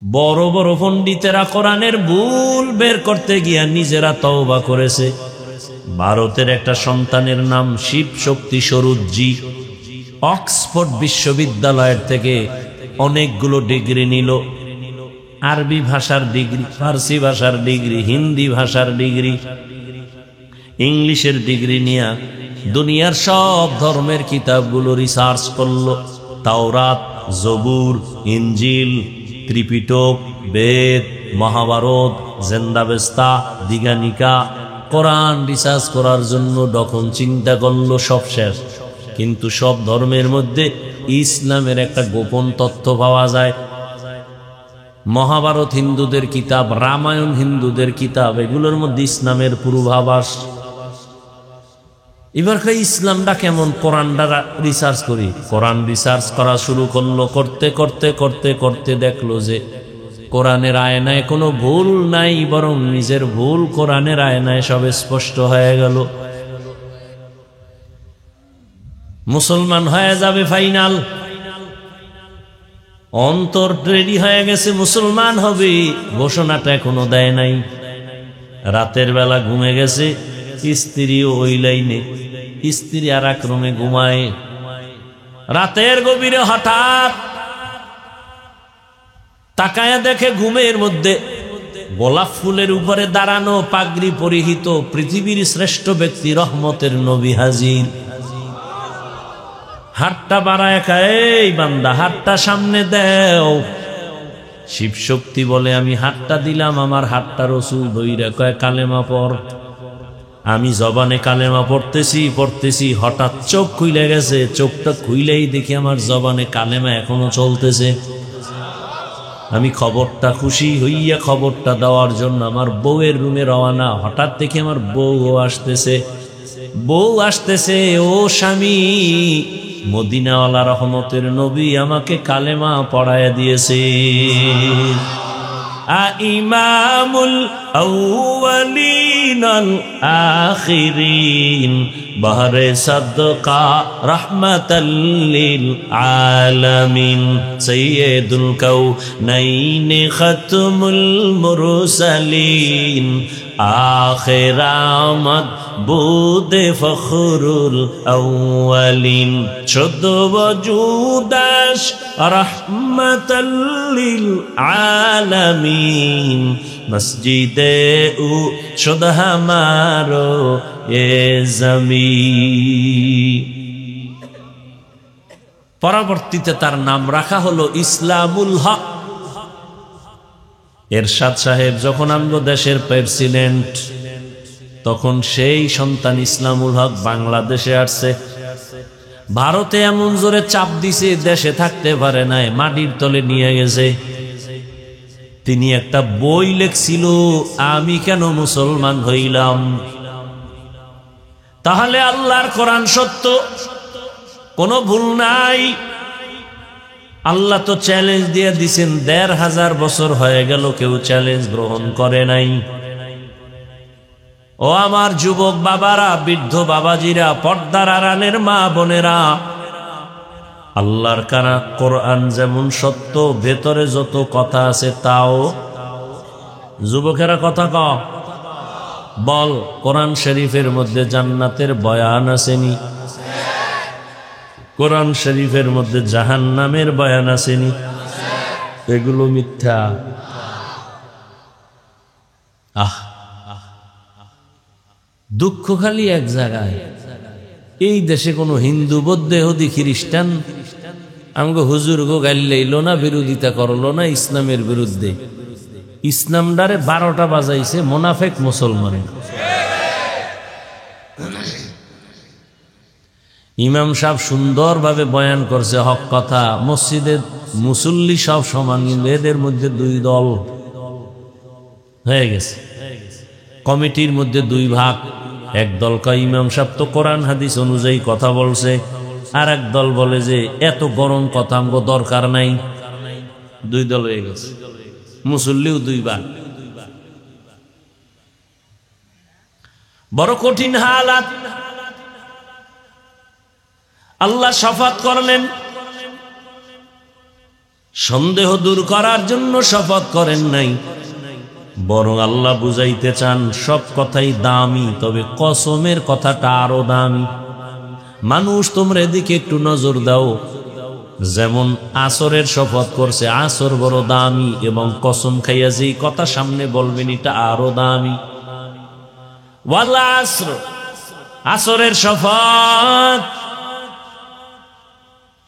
বড় বড় পণ্ডিতেরা কোরআনের ভুল বের করতে গিয়া নিজেরা তওবা করেছে। ভারতের একটা সন্তানের নাম শিব শক্তি স্বরূপজি, অক্সফোর্ড বিশ্ববিদ্যালয়ের থেকে অনেকগুলো ডিগ্রি নিল। আরবি ভাষার ডিগ্রি, ফার্সি ভাষার ডিগ্রি, হিন্দি ভাষার ডিগ্রি, ইংলিশের ডিগ্রি নিয়ে দুনিয়ার সব ধর্মের কিতাবগুলো রিসার্চ করলো। তাওরাত, জবুর, ইনজিল, ত্রিপিটক, বেদ, মহাভারত, জেন্দাবেস্তা, দিগানিকা, কোরআন রিসার্চ করার জন্য যখন চিন্তা করলো সব শেষ। কিন্তু সব ধর্মের মধ্যে ইসলামের একটা গোপন তথ্য পাওয়া যায়। মহাভারত হিন্দুদের কিতাব, রামায়ণ হিন্দুদের কিতাব, এগুলোর মধ্যে ইসলামের পূর্বাভাস। এবার ইসলামটা কেমন, কোরআনটা রিসার্চ করি। কোরআন রিসার্চ করা শুরু করলো। করতে করতে করতে করতে দেখলো যে কোরআনের আয়নায় কোনো ভুল নাই, বরং নিজের ভুল কোরআনের আয়নায় সব স্পষ্ট হয়ে গেল। মুসলমান হয়ে যাবে ফাইনাল, অন্তর রেডি হয়ে গেছে, মুসলমান হবে, ঘোষণাটা এখনো দেয় নাই। রাতের বেলা ঘুমে গেছে, স্ত্রীও ওই লাইনে, স্ত্রী আর এক রুমে ঘুমায়। রাতের গভীরে হঠাৎ তাকায়া দেখে ঘুমের মধ্যে গোলাপ ফুলের উপরে দাঁড়ানো, পাগড়ি পরিহিত পৃথিবীর শ্রেষ্ঠ ব্যক্তি রহমতের নবী হাজির। হাতটা বাড়ায় খায়, এই বান্দা হাতটা সামনে দেও। শিব শক্তি বলে, আমি হাতটা দিলাম, আমার হাতটা রসুল ধইরা কয় কালেমা পড়। আমি জবানে কালেমা পড়তেছি, হঠাৎ চোখ খুইলে গেছে। চোখটা খুইলেই দেখি আমার জবানে কালেমা এখনো চলতেছে। আমি খবরটা খুশি হইয়া খবরটা দেওয়ার জন্য আমার বউয়ের রুমে রওনা। হঠাৎ দেখি আমার বউ আসতেছে। ও স্বামী, মদিনাওয়ালা রহমতের নবী আমাকে কালেমা পড়ায়া দিয়েছে। ইমামুল আউয়ালিন আল আখিরিন বাহরে সাদকা রাহমাতাল লিল আলামিন সাইয়্যিদুল কাউনাইন খাতমুল মুরসালিন আখিরামত বুদে ফখরুল আউয়ালিন শুদ্ধ ওজুদাস রাহমাতাল লিল আলামিন মসজিদে উ শুদ্ধ হামারো এ জমিন। পরবর্তীতে তার নাম রাখা হলো ইসলামুল হক। এরশাদ সাহেব যখন আমগো দেশের প্রেসিডেন্ট, তখন সেই সন্তান ইসলামুল হক বাংলাদেশে আসছে। ভারতে এমন জোরে চাপ দিছে, দেশে থাকতে পারে নাই, মাটির তলে নিয়ে গেছে। তিনি একটা বই লেখছিল, আমি কেন মুসলমান হইলাম। তাহলে আল্লাহর কোরআন সত্য, কোনো ভুল নাই। আল্লাহ তো চ্যালেঞ্জ দিয়ে দিছেন, ১৫০০ বছর হয়ে গেল, কেউ চ্যালেঞ্জ গ্রহণ করে নাই। ও আমার যুবক বাবারা, বৃদ্ধ বাবাজিরা, পর্দার আড়ালের মা বোনেরা, আল্লাহর কানা কোরআন যেমন সত্য, ভেতরে যত কথা আছে তাও। যুবকেরা কথা কও, বল, কোরআন শরীফের মধ্যে জান্নাতের বয়ান আসেনি? কোরআন শরীফের মধ্যে জাহান্নামের বয়ান আসেনি? এগুলো মিথ্যা। দুঃখ খালি এক জায়গায়, এই দেশে কোনো হিন্দু, বৌদ্ধ, ইহুদি, খ্রিস্টান আমগো হুজুর গো গাইল না, বিরোধিতা করলো না ইসলামের বিরুদ্ধে। ইসলামডারে ১২টা বাজাইছে মোনাফেক মুসলমান। ইমাম সাহেব সুন্দরভাবে বয়ান করছে হক কথা। মসজিদে মুসল্লি সব সমান, কিন্তু এদের মধ্যে দুই দল হয়ে গেছে। কমিটির মধ্যে দুই ভাগ। এক দল কয় ইমাম সাহেব তো কোরআন হাদিস অনুযায়ী কথা বলছে, আর এক দল বলে যে এত গরম কথা আমগো দরকার নাই। দুই দল হয়ে গেছে, মুসল্লিও দুই ভাগ। বড় কঠিন হালাত। আল্লাহ শফাত করলেন, সন্দেহ দূর করার জন্য শপথ করেন নাই, বরং আল্লাহ বুঝাইতে চান সব কথাই দামি, তবে কসমের কথাটা আরো দামি। মানুষ তোমরা এদিকে একটু নজর দাও, যেমন আসরের শপথ করছে, আসর বড় দামি, এবং কসম খাইয়া যেই কথা সামনে বলবেন এটা আরো দামি। ওয়াল আসর, আসরের শপথ,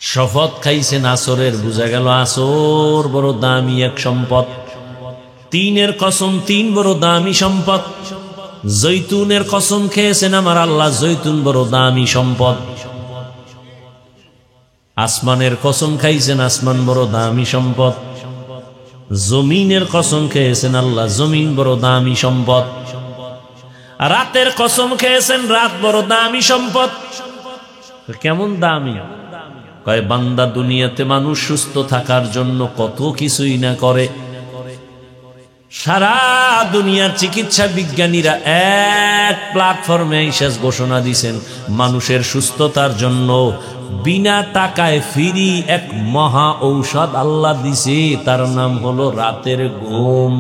শপথ খাইছেন আসরের, বুঝা গেল আসর বড় দামি এক সম্পদ। তিনের কসম, তিন বড় দামি সম্পদ। জৈতুনের কসম খেয়েছেন আমার আল্লাহ, জৈতুন বড় দামি সম্পদ। আসমানের কসম খাইছেন, আসমান বড় দামি সম্পদ। জমিনের কসম খেয়েছেন আল্লাহ, জমিন বড় দামি সম্পদ। রাতের কসম খেয়েছেন, রাত বড় দামি সম্পদ। কেমন দামি? কয় বান্দা দুনিয়াতে মানুষ সুস্থ থাকার জন্য কত কিছুই না করে। সারা দুনিয়ার চিকিৎসা বিজ্ঞানীরা এক প্ল্যাটফর্মে এসে ঘোষণা দিয়েছেন, মানুষের সুস্থতার জন্য বিনা টাকায় ফ্রি এক মহা ঔষধ আল্লাহ দিছে, তার নাম হলো রাতের ঘুম।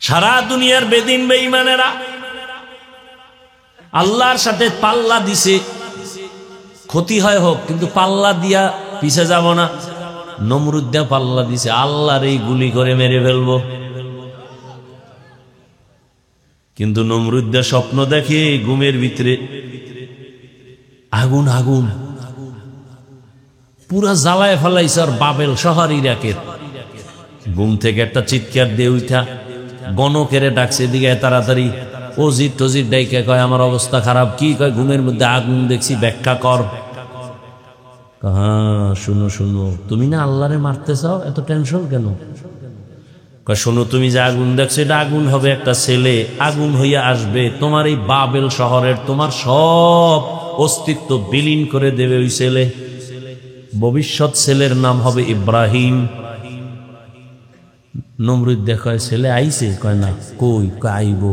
সারা দুনিয়ার বেদিন বেঈমানেরা আল্লাহর সাথে পাল্লা দিছে, ক্ষতি হয় হোক, কিন্তু পাল্লা দিয়া পিছে যাব না। নমরুদ্দা পাল্লা দিছে, আল্লাহর এই গুলি করে মেরে ফেলবো। কিন্তু নমরুদ্দা স্বপ্ন দেখে ঘুমের ভিতরে আগুন, আগুন পুরা জ্বালায় ফেলাইছে। আর বাবেল শহর ইরাকের, ঘুম থেকে একটা চিৎকার দিয়ে উঠা গণকেরে ডাকছে, দিকে তাড়াতাড়ি অজিত টজিত ডাইকে কয় আমার অবস্থা খারাপ। কি কয়? ঘুমের মধ্যে আগুন দেখছি, ব্যাখ্যা কর। হ্যাঁ শুনো শুনো, তুমি না আল্লাহরে মারতে চাও, এত টেনশন কেন? কয় শোনো, তুমি যে আগুন দেখছো এটা আগুন হবে একটা ছেলে, আগুন হইয়া আসবে তোমার এই বাবেল শহরের, তোমার সব অস্তিত্ব বিলীন করে দেবে ওই ছেলে। ভবিষ্যৎ ছেলের নাম হবে ইব্রাহিম। নমরুদ দেখায় ছেলে আইছে? কয় না। কই? কয় আইব।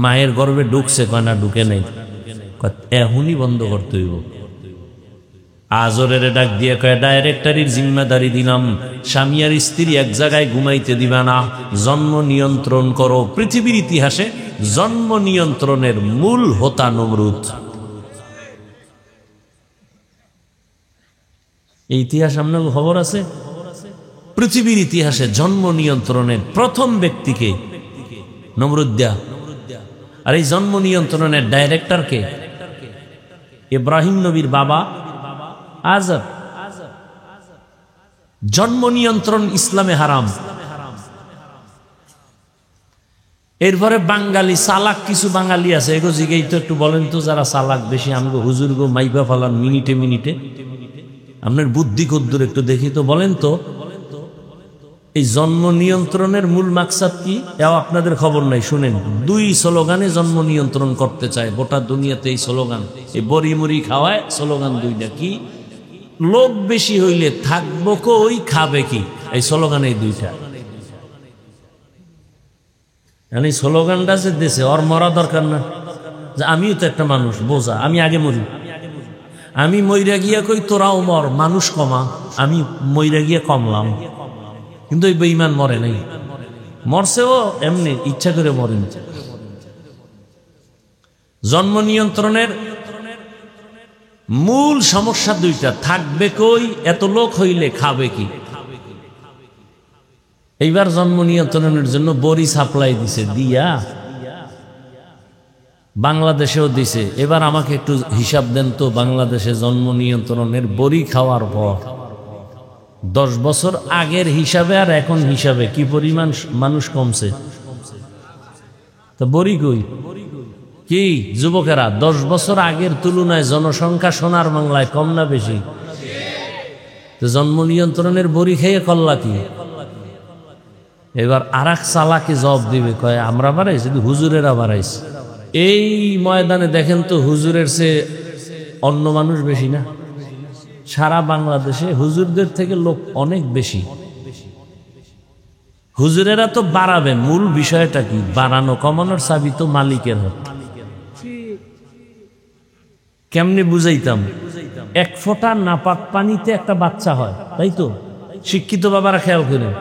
মায়ের গর্ভে ঢুকছে? কয় না ঢুকে নাই। এখনই বন্ধ করতে হইব। আজরের ডাক দিয়ে কয় ডাইরেক্টরির জিম্মেদারি দিলাম, স্বামী আর স্ত্রী এক জায়গায় ঘুমাইতে দিবা না, জন্ম নিয়ন্ত্রণ করো। পৃথিবীর ইতিহাসে জন্ম নিয়ন্ত্রণের মূল হোতা নমরুদ। এই ইতিহাস আপনার খবর আছে? পৃথিবীর ইতিহাসে জন্ম নিয়ন্ত্রণের প্রথম ব্যক্তিকে নমরুদ্দা। আর এই জন্ম নিয়ন্ত্রণের ডাইরেক্টরকে ইব্রাহিম নবীর বাবা আজর। জন্ম নিয়ন্ত্রণ ইসলামে হারাম। এরপরে বাঙালি চালাক কিছু বাঙালি আছে, এগো জিগেই তো একটু বলেন তো, যারা চালাক বেশি আমগো হুজুর গো মাইবা ফালান মিনিটে মিনিটে, আপনার বুদ্ধি কদ্দুর একটু দেখি তো, বলেন তো এই জন্ম নিয়ন্ত্রণের মূল মাকসাদ কি? এও আপনাদের খবর নাই, শুনেন। দুই স্লোগানে জন্ম নিয়ন্ত্রণ করতে চায় গোটা দুনিয়াতে। এই স্লোগান, এই বড়ি মুড়ি খাওয়ায় স্লোগান দুইটা। কি? লোক বেশি হইলে থাকবো কই, খাবে কি? এই স্লোগান এই দুইটা। এই স্লোগানটা যে দেশে, ওর মরা দরকার না, যে আমিও তো একটা মানুষ, বোঝা, আমি আগে মরি। আমি মইরা গিয়া কই তোরাও মর, মানুষ কমা, আমি মইরা গিয়া কমলাম। কিন্তু ওই বেঈমান মরে নাই, মরছেও এমনি ইচ্ছা করে মরেন। জন্ম নিয়ন্ত্রণের মূল সমস্যা দুইটা, থাকবে কই, এত লোক হইলে খাবে কি। এইবার জন্ম নিয়ন্ত্রণের জন্য বড়ি সাপ্লাই দিছে, দিয়া বাংলাদেশেও দিছে। এবার আমাকে একটু হিসাব দেন তো, বাংলাদেশে জন্ম নিয়ন্ত্রণের বড়ি খাওয়ার পর 10 বছর আগের হিসাবে আর এখন হিসাবে কি পরিমাণ মানুষ কমছে? তো বড়ি কই? কি যুবকেরা, 10 বছর আগের তুলনায় জনসংখ্যা সোনার বাংলায় কম না বেশি? তো জন্ম নিয়ন্ত্রণের বড়ি খেয়ে করলা কি? এবার আর এক চালাকে জবাব দিবে, কয় আমরা বাড়াইছি, হুজুরেরা বাড়াইছে। এই ময়দানে দেখেন তো, হুজুরের চেয়ে অন্য মানুষ বেশি না? সারা বাংলাদেশে হুজুরদের থেকে লোক অনেক বেশি। হুজুরেরা তো বাড়াবে, মূল বিষয়টা কি? বাড়ানো কমানোর চাবি তো মালিকের হাতে। কেমনে বুঝাইতাম? এক ফোঁটা নাপাক পানিতে একটা বাচ্চা হয়, তাই তো? শিক্ষিত বাবারা খেয়াল করেন,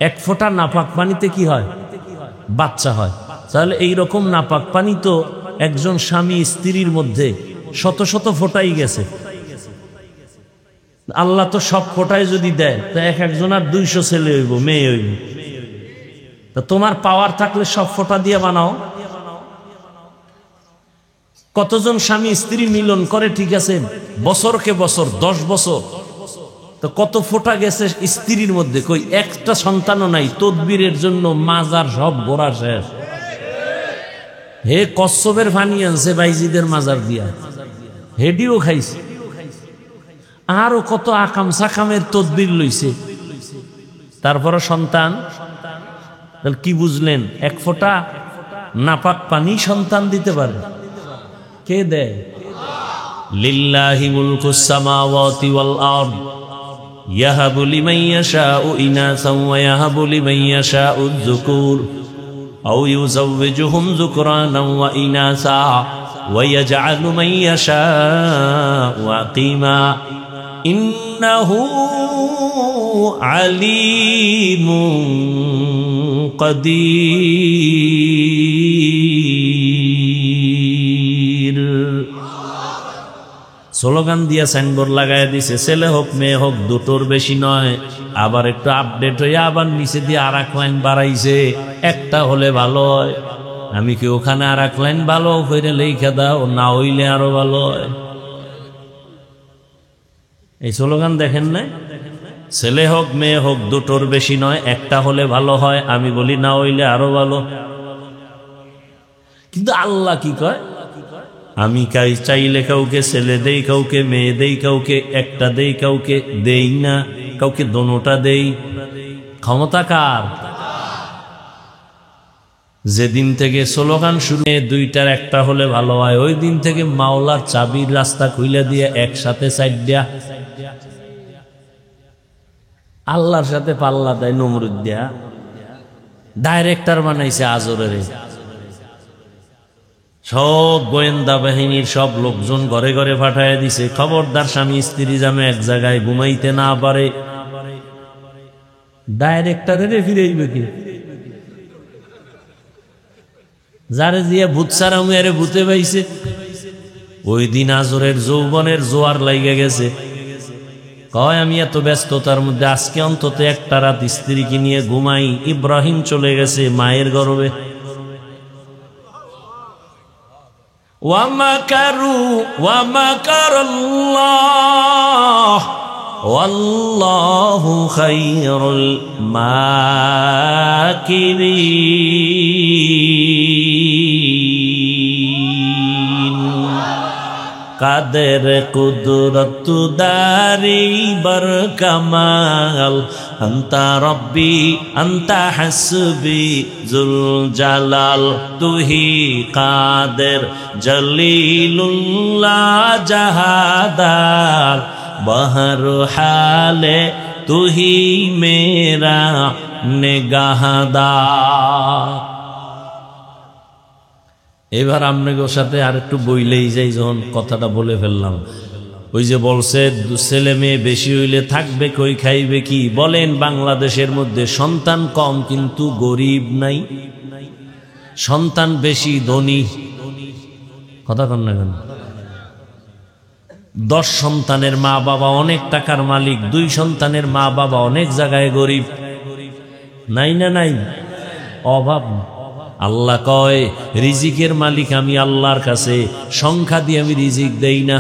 এক ফোঁটা নাপাক পানিতে কি হয়? বাচ্চা হয়। তাহলে এইরকম নাপাক পানি তো একজন স্বামী স্ত্রীর মধ্যে শত শত ফোঁটাই গেছে। আল্লাহ তো সব ফোঁটায় যদি দেয় তা এক একজনের 200 ছেলে হইব, মেয়ে হইব। তা তোমার পাওয়ার থাকলে সব ফোঁটা দিয়ে বানাও। কতজন স্বামী স্ত্রী মিলন করে, ঠিক আছে, বছরকে বছর, 10 বছর, তো কত ফোঁটা গেছে স্ত্রীর মধ্যে, কই একটা সন্তানও নাই। তদবিরের জন্য মাজার সব গোড়া শেষ। হে কচ্ছপের ফানি আনছে বাইজিদের মাজার দিয়া, হেডিও খাইছে। আরো কত আকাম সাকামের তদবির লইছে, তারপরে সন্তান। কি বুঝলেন? এক ফোঁটা নাপাক পানি সন্তান দিতে পারে? কে দেয়? লিল্লাহি মুলকুস সামাওয়াতি ওয়াল আরদ ইয়াহাবু লিমান ইয়াশাউ ইনাসান ওয়া ইয়াহাবু লিমান ইয়াশাউ যুকুর আও ইউযাওবিজুহুম যুকরানান ওয়া ইনাসা ওয়া ইয়াজআলু মান ইয়াশাউ আকিমা ইন্নাহু আলীমুন কাদির। স্লোগান দিয়া সাইনবোর্ড লাগাইয়া দিছে, ছেলে হোক মেয়ে হোক দুটোর বেশি নয়। আবার একটু আপডেট হইয়া আবার নিচে দিয়ে আর এক লাইন বাড়াইছে, একটা হলে ভালো হয়। আমি কি ওখানে আর এক লাইন ভালো করে লেখা দাও, না হইলে আরো ভালো হয়। এই স্লোগান দেখেন না? ছেলে হোক মেয়ে হোক দুটোর বেশি নয়, একটা হলে ভালো হয়। আমি বলি না হইলে আরো ভালো। কিন্তু আল্লাহ কি কয়? আমি চাইলে কাউকে ছেলে দেই, কাউকে মেয়ে দেই, কাউকে একটা দেই, কাউকে দেই না, কাউকে দোনোটা দেই। ক্ষমতা কার? যেদিন থেকে স্লোগান শুরু, দুইটার একটা হলে ভালো হয়, ওই দিন থেকে মাওলার চাবির রাস্তা খুইলা দিয়ে একসাথে সাইড দিয়া আল্লাহর সাথে পাল্লা দেয় নমরুদ দিয়া। ডাইরেক্টর বানাইছে আজরের। সব গোয়েন্দা বাহিনীর সব লোকজন ঘরে ঘরে পাঠাইয়া দিছে, খবরদার স্বামী স্ত্রী যেন এক জায়গায় ঘুমাইতে না পারে। ডাইরেক্টরের ফিরাইবে কি? যারে দিয়ে ভূত সারা মেরে ভূতে পাইছে। ওই দিন আজরের যৌবনের জোয়ার লাইগা গেছে। কয় আমি এত ব্যস্ততার মধ্যে আজকে অন্তত একটা রাত স্ত্রীকে নিয়ে ঘুমাই। ইব্রাহিম চলে গেছে মায়ের গর্ভে। ওয়ামাকারু ওয়ামাকারাল্লাহ ওয়াল্লাহু খায়রুল মাকিরিন। কাদের কুদরত দারি বর কামাল আন্তা রব্বি আন্তা হাসবি জুল জালাল তুহি কাদের জলিলুল্লাহ জাহাদার বহর হালে তুহি মেরা নিগাহদার। এবার আপনাদের সাথে আর একটু বইলেই যাই, যখন কথাটা বলে ফেললাম। ওই যে বলছে ছেলে মেয়ে বেশি হইলে থাকবে কই, খাইবে কি? বলেন বাংলাদেশের মধ্যে সন্তান কম কিন্তু গরিব নাই, সন্তান বেশি ধনী। কথা কন না কেন? 10 সন্তানের মা বাবা অনেক টাকার মালিক, 2 সন্তানের মা বাবা অনেক জায়গায় গরিব। নাই না নাই? অভাব। আল্লাহ কয় রিজিকের মালিক আমি আল্লাহর কাছে, সংখ্যা দিয়ে আমি রিজিক দেই না।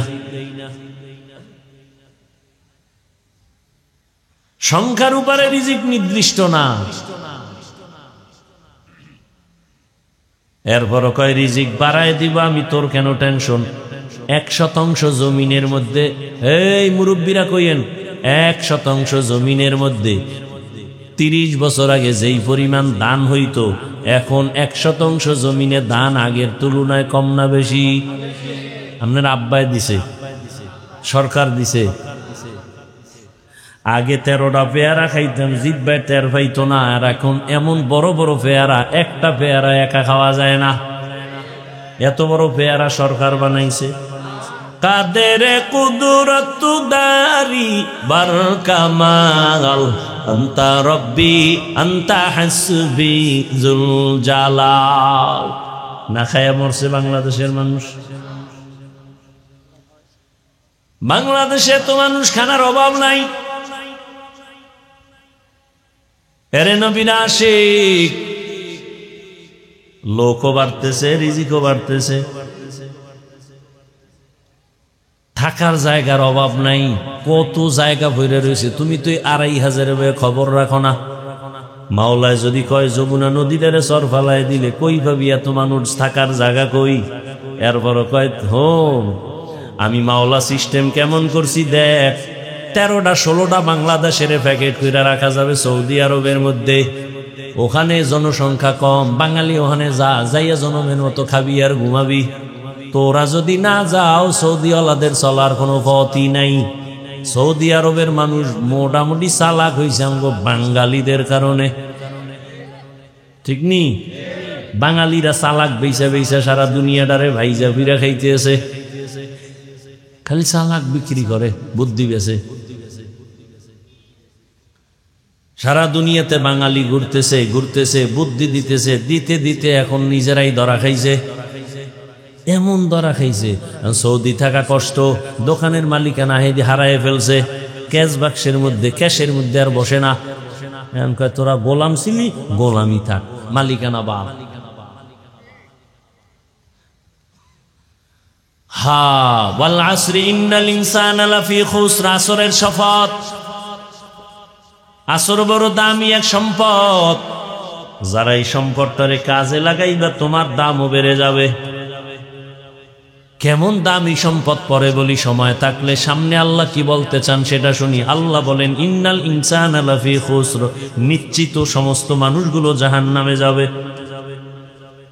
সংখ্যার উপরে রিজিক নির্দিষ্ট না। এরপর কয় রিজিক বাড়ায় দিব আমি, তোর কেন টেনশন। 1% জমিনের মধ্যে, এই মুরব্বীরা কইেন, 1% জমিনের মধ্যে 30 বছর আগে যেই পরিমাণ ধান হইতো, এখন 1% জমিনে ধান আগের তুলনায় কম না বেশি? আপনার আব্বায় দিছে, সরকার দিছে। আগে 13টা পেয়ারা খাইতাম, জিব্বায় টের পাইতো না। আর এখন এমন বড় বড় পেয়ারা, একটা পেয়ারা একা খাওয়া যায় না। এত বড় পেয়ারা সরকার বানাইছে। কাদের কুদরত দারি বার কামাল আন্তা রব্বি আন্তা হাসবি জুল জালাল। না খায়া মরছে বাংলাদেশের মানুষ। বাংলাদেশে তো মানুষ খানার অভাব নাই। এরে নবীন আশিক, লোকও বাড়তেছে, রিজিকও বাড়তেছে, থাকার জায়গার অভাব নাই। কত জায়গা ভরে রয়েছে, তুমি তো ২৫০০ খবর রাখো না। মাওলায় যদি কয় যমুনা নদীটারে চর ফালাই দিলে কই ভাবি এত মানুষ থাকার জায়গা কই? এরপরও কয় হোম আমি মাওলা সিস্টেম কেমন করছি দেখ, ১৩টা ১৬টা বাংলাদেশের প্যাকেট কইরা রাখা যাবে সৌদি আরবের মধ্যে। ওখানে জনসংখ্যা কম, বাঙালি ওখানে যাইয়া জনমের মতো খাবি আর ঘুমাবি। তোরা যদি না যাও সৌদিওয়ালাদের চলার কোনো পথই নাই। সৌদি আরবের মানুষ মোটামুটি চালাক হয়েছে আমগো বাঙালিদের কারণে, ঠিক নি? বাঙালিরা চালাক বেইসা বেইসা সারা দুনিয়াটারে ভাইজা ফিরা খাইতেছে। খালি চালাক বিক্রি করে, বুদ্ধি বেছে। সারা দুনিয়াতে বাঙালি ঘুরতেছে ঘুরতেছে, বুদ্ধি দিতেছে, দিতে দিতে এখন নিজেরাই ধরা খাইছে। এমন ধরা খাইছে সৌদি থাকা কষ্ট, দোকানের মালিকানা হারায় ফেলছে, ক্যাশ বাক্সের মধ্যে ক্যাশের মধ্যে আর বসে না। এখন কয় তোরা গোলাম ছিলি, গোলামি থাক, মালিকানা বা হা ওয়াল আসরি ইন্নাল ইনসানা লাফি খুসর। আসরের শপথ, আসর বড় দামি এক সম্পদ। যারা এই সম্পদটারে কাজে লাগাইবা তোমার দামও বেড়ে যাবে। কেমন দামি সম্পদ পরে বলি, সময় থাকলে। সামনে আল্লাহ কি বলতে চান সেটা শুনি। আল্লাহ বলেন ইন্নাল ইনসানা লাফি খুসর, নিশ্চিত সমস্ত মানুষগুলো জাহান্নামে যাবে।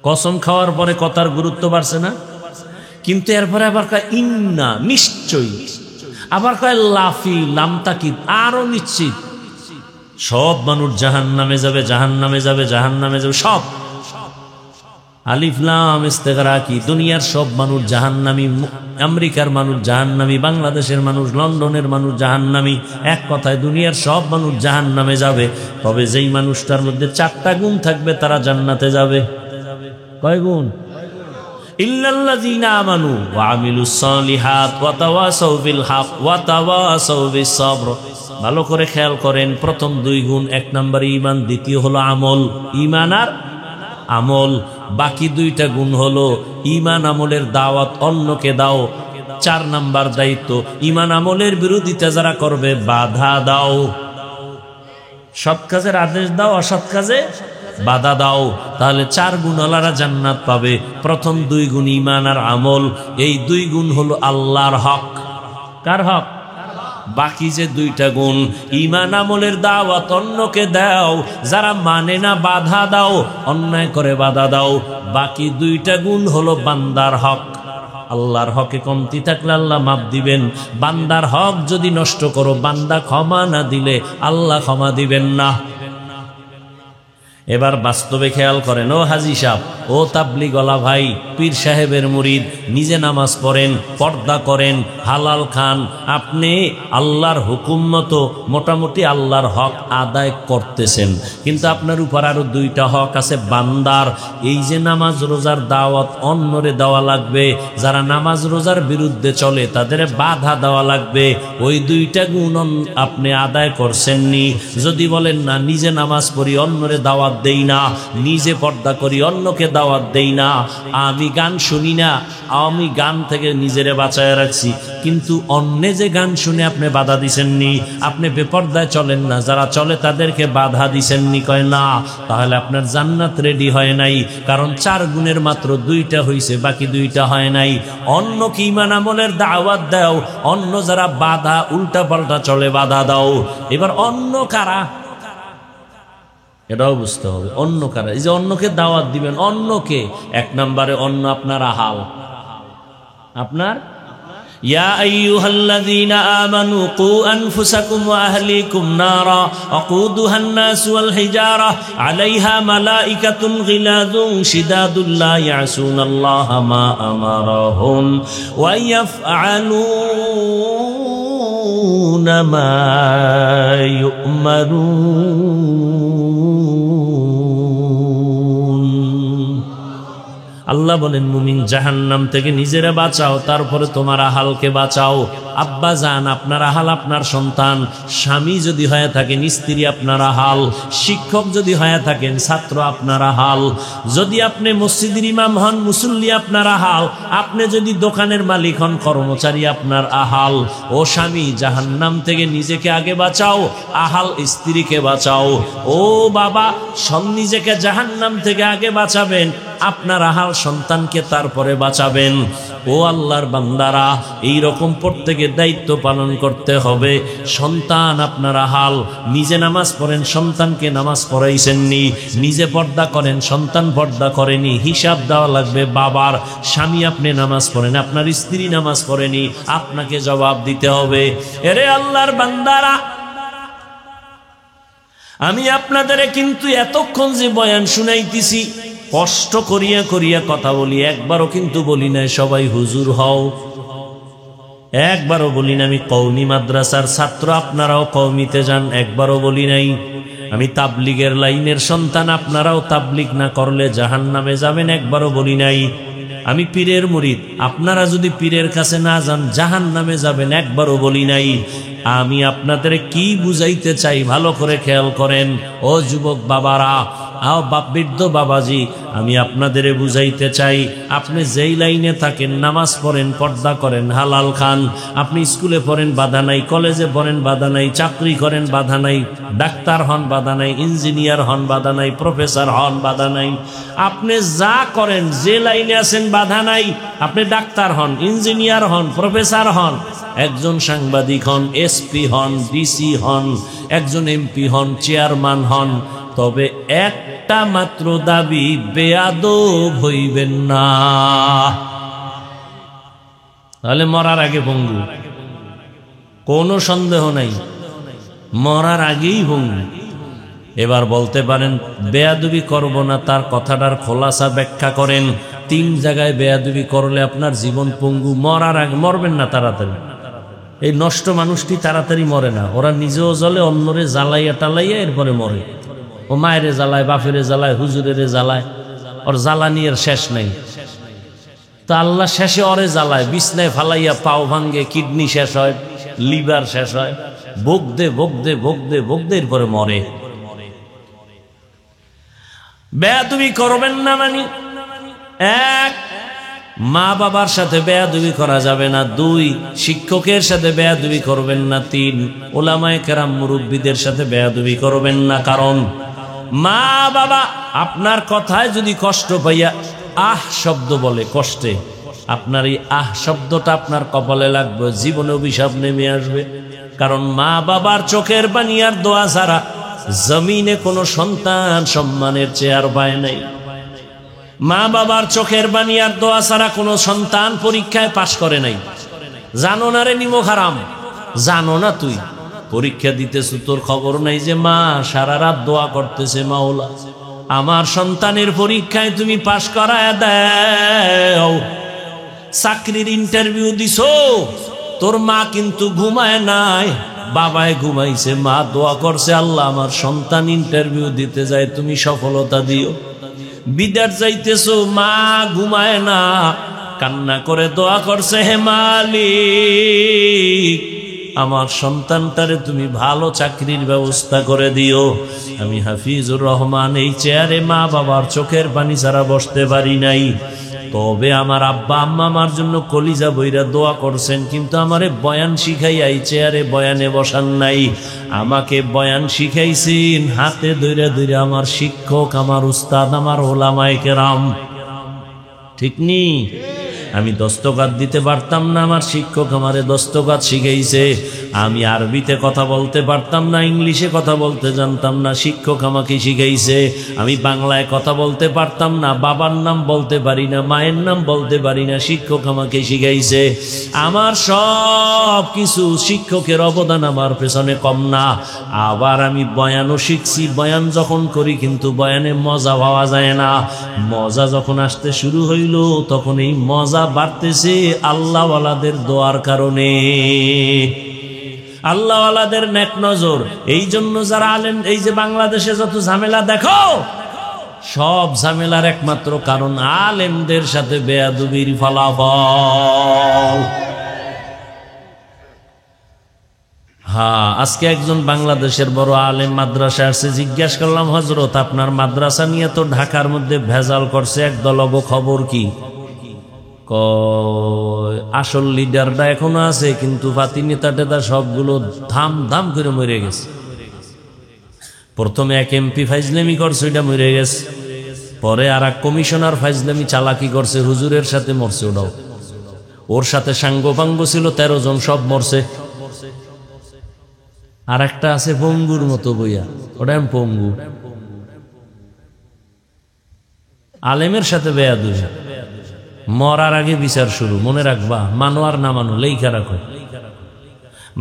কসম খাওয়ার পরে কথার গুরুত্ব বাড়ছে না? কিন্তু এরপরে আবার কয় ইন্না, নিশ্চয়ই। আবার কয় লাফি, লামতাকিদ, আরো নিশ্চিত। সব মানুষ জাহান্নামে যাবে, জাহান্নামে যাবে, জাহান্নামে যাবে সব। আলিফ লাম ইস্তেগরাকি, দুনিয়ার সব মানুষ জাহান্নামী। আমেরিকার মানুষ জাহান্নামী, বাংলাদেশের মানুষ, লন্ডনের মানুষ জাহান্নামী। এক কথায় দুনিয়ার সব মানুষ জাহান্নামে যাবে। তবে যেই মানুষটার মধ্যে 4টা গুণ থাকবে তারা জান্নাতে যাবে। কয় গুণ? ইল্লাল্লাযীনা আমানু ওয়া আমিলুস সালিহাত ওয়া তাওয়াসাউ বিল হক ওয়া তাওয়াসাউ বিস সবর। ভালো করে খেয়াল করেন, প্রথম 2 গুণ, 1 নম্বর ঈমান, দ্বিতীয় হলো আমল। ঈমান আর আমল। বাকি 2টা গুণ হলো ঈমান আমলের দাওয়াত অন্যকে দাও। 4 নাম্বার দায়িত্ব, ঈমান আমলের বিরোধিতা যারা করবে বাধা দাও। সৎ কাজের আদেশ দাও, অসৎ কাজে বাধা দাও। তাহলে 4 গুণওয়ালারা জান্নাত পাবে। প্রথম 2 গুণ ঈমান আর আমল, এই 2 গুণ হলো আল্লাহর হক। কার হক? বাকি যে 2টা গুণ, ঈমান আমলের দাওয়াত অন্যকে দাও, যারা মানে না বাধা দাও, অন্যায় করে বাধা দাও। বাকি 2টা গুণ হলো বান্দার হক। আল্লাহর হকে কমতি থাকলে আল্লাহ মাফ দিবেন। বান্দার হক যদি নষ্ট করো, বান্দা ক্ষমা না দিলে আল্লাহ ক্ষমা দিবেন না। এবার বাস্তবে খেয়াল করেন, ও হাজি সাহেব, ও তাবলিগওয়ালা ভাই, পীর সাহেবের মুরিদ, নিজে নামাজ পড়েন, পর্দা করেন, হালাল খান, আপনি আল্লাহর হুকুম মতো মোটামুটি আল্লাহর হক আদায় করতেছেন। কিন্তু আপনার উপর আরো 2টা হক আছে বান্দার। এই যে নামাজ রোজার দাওয়াত অন্যরে দেওয়া লাগবে, যারা নামাজ রোজার বিরুদ্ধে চলে তাদের বাধা দেওয়া লাগবে। ওই 2টা গুণ আপনি আদায় করছেননি। যদি বলেন না নিজে নামাজ পড়ি অন্যরে দাওয়াত দেই না, নিজে পর্দা করি অন্যকে দাওয়াত দেই না, আমি গান শুনি না, আমি গান থেকে নিজেরে বাঁচায় রাখছি, কিন্তু অন্যে যে গান শুনে আপনি বাধা দিছেননি, আপনি বেপর্দায় চলেন না, যারা চলে তাদেরকে বাধা দিছেননি, কয় না, তাহলে আপনার জান্নাত রেডি হয় নাই। কারণ 4 গুণের মাত্র 2টা হয়েছে, বাকি 2টা হয় নাই। অন্য কি ঈমান আমলের দাওয়াত দাও, অন্য যারা বাধা উল্টা পাল্টা চলে বাধা দাও। এবার অন্য কারা, এটাও বুঝতে হবে। অন্য কারা? এই যে অন্যকে দাওয়াত দিবেন, অন্যকে 1 নম্বরে অন্য আপনার আহাল, আপনার يا أيها الذين آمنوا قوا أنفسكم وأهليكم نارا وقودها الناس والحجارة عليها ملائكة غلاظ شداد لا يعصون الله ما أمرهم ويفعلون ما يؤمرون আল্লাহ বলেন মুমিন জাহান্নাম থেকে নিজেরা বাঁচাও, তারপরে তোমার আহালকে বাঁচাও। আব্বা জান আপনার আহাল আপনার সন্তান, স্বামী যদি হয়ে থাকেন স্ত্রী আপনার আহাল, শিক্ষক যদি হয়ে থাকেন ছাত্র আপনার আহাল, যদি আপনি মসজিদের ইমাম হন মুসল্লি আপনার আহাল, আপনি যদি দোকানের মালিক হন কর্মচারী আপনার আহাল। ও স্বামী জাহান্নাম থেকে নিজেকে আগে বাঁচাও, আহাল স্ত্রীকে বাঁচাও। ও বাবা নিজেকে জাহান্নাম থেকে আগে বাঁচাবেন, আপনার আহাল সন্তানকে তারপরে বাঁচাবেন। ও আল্লাহর বান্দারা এই রকম প্রত্যেকের দায়িত্ব পালন করতে হবে। সন্তান আপনার আহাল, নিজে নামাজ পড়েন সন্তানকে নামাজ পড়াইছেননি, নিজে পর্দা করেন সন্তান পর্দা করেনি, হিসাব দেওয়া লাগবে বাবার। স্বামী আপনি নামাজ পড়েন আপনার স্ত্রী নামাজ পড়েনি, আপনাকে জবাব দিতে হবে। এরে আল্লাহর বান্দারা আমি আপনাদের কিন্তু এতক্ষণ যে বয়ান শুনাইতেছি কষ্ট করিয়া করিয়া কথা বলি, একবারও কিন্তু বলি নাই সবাই হুজুর হও, একবারও বলি না আমি কওমি মাদ্রাসার ছাত্র আপনারাও কওমিতে যান, একবারও বলি নাই আমি তাবলিগের লাইনের সন্তান আপনারাও তাবলিগ না করলে জাহান্নামে যাবেন, একবারও বলি নাই আমি পীরের মুরিদ আপনারা যদি পীরের কাছে না যান জাহান্নামে যাবেন, একবারও বলি নাই। আমি আপনাদের কি বুঝাইতে চাই ভালো করে খেয়াল করেন। ও যুবক বাবারা, বৃদ্ধ বাবাজি, আমি আপনাদের বুঝাইতে চাই আপনি যেই লাইনে থাকেন নামাজ পড়েন পর্দা করেন হালাল খান, আপনি স্কুলে পড়েন বাধা নাই, কলেজে পড়েন বাধা নাই, চাকরি করেন বাধা নাই, ডাক্তার হন বাধা নাই, ইঞ্জিনিয়ার হন বাধা নাই, প্রফেসর হন বাধা নাই, আপনি যা করেন যে লাইনে আছেন বাধা নাই। আপনি ডাক্তার হন, ইঞ্জিনিয়ার হন, প্রফেসর হন, একজন সাংবাদিক হন, এসপি হন, ডিসি হন, একজন এমপি হন, চেয়ারম্যান হন, তবে একটা মাত্র দাবি বেয়াদব হইবেন না, তাহলে মরার আগে ভঙ্গু, কোনো সন্দেহ নাই মরার আগেই ভঙ্গু। এবার বলতে পারেন বেয়াদবি করব না, তার কথাটার খোলাসা ব্যাখ্যা করেন। 3 জায়গায় বেয়াদবি করলে আপনার জীবন পঙ্গু, মরার আগে মরবেন না তাড়াতাড়ি। এই নষ্ট মানুষটি তাড়াতাড়ি মরে না, ওরা নিজেও জ্বলে অন্যরে জ্বালাইয়া টালাইয়া এরপরে মরে। ও মায়েরে জ্বালায়, বাপেরে জ্বালায়, হুজুরের জ্বালায়, ওর জ্বালানি এর শেষ নাই। তো আল্লাহ শেষে ওরে জ্বালায়, বিছনায় ফালাইয়া পাও ভাঙ্গে, কিডনি শেষ হয়, লিভার শেষ হয়, ভোগদে ভোগদে ভোগদে ভোগদে এরপরে মরে। বেয়াদবি করবেন না মানে 1 মা বাবার সাথে বেয়াদবি করা যাবে না, 2 শিক্ষকের সাথে বেয়াদবি করবেন না, 3 ওলামায়ে কেরাম মুরব্বীদের সাথে বেয়াদবি করবেন না। কারণ মা বাবা আপনার কথায় যদি কষ্ট পাইয়া আহ শব্দ বলে কষ্টে, আপনার এই আহ শব্দটা আপনার কপালে লাগবে, জীবনে অভিশাপ নেমে আসবে। কারণ মা বাবার চোখের পানি আর দোয়া ছাড়া জমিনে কোনো সন্তান সম্মানের চেয়ার পায় নাই। মা বাবার চোখের পানি আর দোয়া ছাড়া কোনো সন্তান পরীক্ষায় পাশ করে নাই। জানো না রে নিমক হারাম, জানো না তুই পরীক্ষা দিতেছ, তোর খবর নাই যে মা সারা রাত দোয়া করতেছে, মাওলা আমার সন্তানের পরীক্ষায় তুমি পাশ করায় দাও। চাকরির ইন্টারভিউ দিছো, তোর মা কিন্তু ঘুমায় নাই, বাবায় ঘুমাইছে, মা দোয়া করছে আল্লাহ আমার সন্তান ইন্টারভিউ দিতে যায় তুমি সফলতা দিও। বিদার যাইতেছো, মা ঘুমায় না, কান্না করে দোয়া করছে, হে মালিক আমার সন্তানটারে তুমি ভালো চাকরির ব্যবস্থা করে দিও। আমি হাফিজুর রহমান এই চেয়ারে মা বাবার চোখের পানি ছাড়া বসতে পারি নাই, তবে আমার আব্বা আম্মা আমার জন্য কলিজা বইরা দোয়া করছেন, কিন্তু আমারে বয়ান শিখাইয়া এই চেয়ারে বয়ানে বসান নাই। আমাকে বয়ান শিখাইছেন হাতে ধইরা ধইরা আমার শিক্ষক, আমার উস্তাদ, আমার ওলামায়ে কেরাম, ঠিক নি? আমি দস্তকাত দিতে পারতাম না, আমার শিক্ষক আমারে দস্তকাত শিখাইছে। আমি আরবিতে কথা বলতে পারতাম না, ইংলিশে কথা বলতে জানতাম না, শিক্ষক আমাকে শিখাইছে। আমি বাংলায় কথা বলতে পারতাম না, বাবার নাম বলতে পারি না, মায়ের নাম বলতে পারি না, শিক্ষক আমাকে শিখাইছে। আমার সব কিছু শিক্ষকের অবদান আমার পেছনে কম না। আবার আমি বয়ানও শিখছি, বয়ান যখন করি কিন্তু বয়ানে মজা পাওয়া যায় না। মজা যখন আসতে শুরু হইল তখন এই মজা বাড়তেছে আল্লাহওয়ালাদের দোয়ার কারণে, আল্লাহওয়ালাদের নেক নজর। এই জন্য যারা আলেম, এই যে বাংলাদেশে যত ঝামেলা দেখো, সব ঝামেলার একমাত্র কারণ আলেমদের সাথে বেয়াদবির ফলাফল। হ্যাঁ, আজকে একজন বাংলাদেশের বড় আলেম মাদ্রাসা আসছে, জিজ্ঞেস করলাম, হযরত আপনার মাদ্রাসা নিয়ে তো ঢাকার মধ্যে ভেজাল করছে একদল, খবর কি? আসল লিডারটা এখনো আছে, কিন্তু পাতি নেতা টেতা সবগুলো ধাম ধাম করে মরে গেছে। প্রথমে এক এমপি ফাইজলামি করছে, ওইটা মরে গেছে। পরে আর এক কমিশনার ফাইজলামি চালাকি করছে, হুজুরের সাথে মরছে ওটাও। ওর সাথে সাঙ্গপাঙ্গ ছিল 13 জন, সব মরছে। আর একটা আছে পঙ্গুর মতো বইয়া, ওটা পঙ্গু। আলেমের সাথে বেয়াদবি, মরার আগে বিচার শুরু। মনে রাখবা, মানো আর না মানো লেখা রাখো।